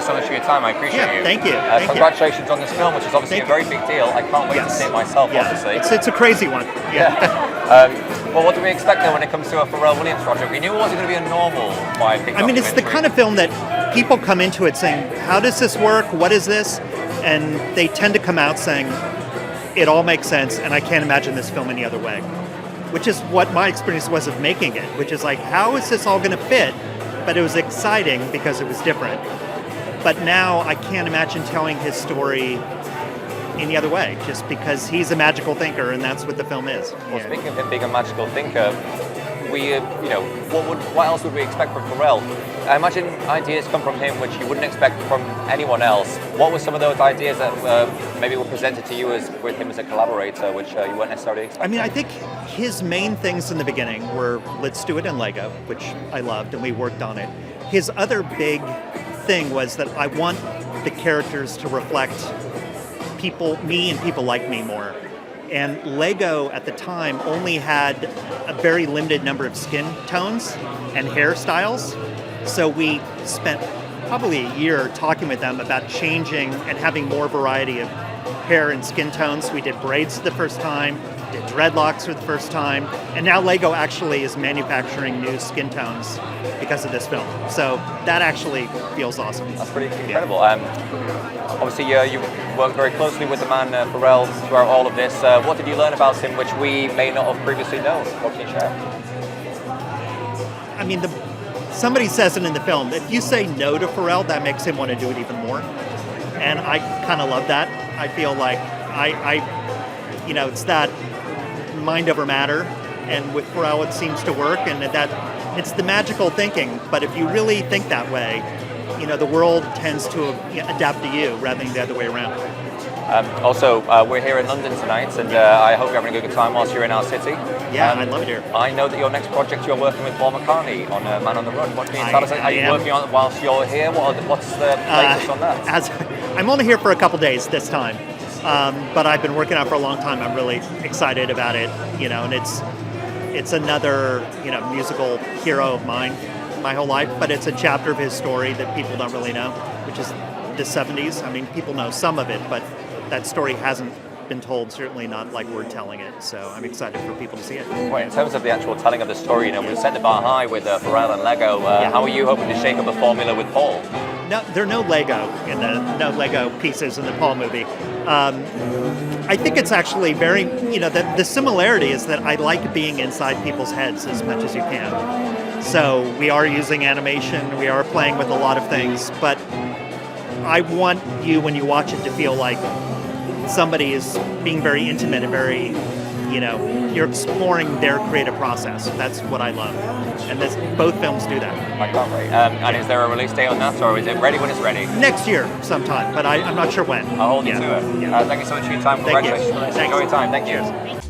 so much for your time. I appreciate you. Thank you. Congratulations on this film, which is obviously a very big deal. I can't wait to see it myself, obviously. It's a crazy one. Well, what do we expect then when it comes to a Pharrell Williams project? We knew it wasn't going to be a normal biopic. I mean, it's the kind of film that people come into it saying, how does this work? What is this? And they tend to come out saying, it all makes sense, and I can't imagine this film any other way. Which is what my experience was of making it, which is like, how is this all going to fit? But it was exciting because it was different. But now I can't imagine telling his story any other way, just because he's a magical thinker, and that's what the film is. Well, speaking of him being a magical thinker, what else would we expect from Pharrell? I imagine ideas come from him which you wouldn't expect from anyone else. What were some of those ideas that maybe were presented to you with him as a collaborator, which you weren't necessarily expecting? I mean, I think his main things in the beginning were, let's do it in Lego, which I loved, and we worked on it. His other big thing was that I want the characters to reflect me and people like me more. And Lego at the time only had a very limited number of skin tones and hairstyles. So we spent probably a year talking with them about changing and having more variety of hair and skin tones. We did braids for the first time, did dreadlocks for the first time, and now Lego actually is manufacturing new skin tones because of this film. So that actually feels awesome. That's pretty incredible. Obviously, you worked very closely with the man Pharrell throughout all of this. What did you learn about him which we may not have previously known? What can you share? I mean, somebody says it in the film, if you say no to Pharrell, that makes him want to do it even more. And I kind of love that. I feel like it's that mind over matter, and with Pharrell it seems to work, and that it's the magical thinking. But if you really think that way, the world tends to adapt to you rather than the other way around. Also, we're here in London tonight, and I hope you're having a good time whilst you're in our city. Yeah, I love it here. I know that your next project, you're working with Paul McCartney on Man on the Run. What can you tell us? Are you working on it whilst you're here? What's the latest on that? I'm only here for a couple days this time, but I've been working on it for a long time. I'm really excited about it, and it's another musical hero of mine my whole life, but it's a chapter of his story that people don't really know, which is the 70s. I mean, people know some of it, but that story hasn't been told, certainly not like we're telling it. So I'm excited for people to see it. Well, in terms of the actual telling of the story, we've set the bar high with Pharrell and Lego. How are you hoping to shake up a formula with Paul? No, there are no Lego pieces in the Paul movie. I think it's actually very, the similarity is that I like being inside people's heads as much as you can. So we are using animation, we are playing with a lot of things, but I want you, when you watch it, to feel like somebody is being very intimate and very, you're exploring their creative process. That's what I love. And both films do that. I can't wait. And is there a release date on that, or is it ready when it's ready? Next year sometime, but I'm not sure when. I'll hold you to it. Yeah. Thank you so much for your time. Congratulations. Thank you. Enjoy your time. Thank you.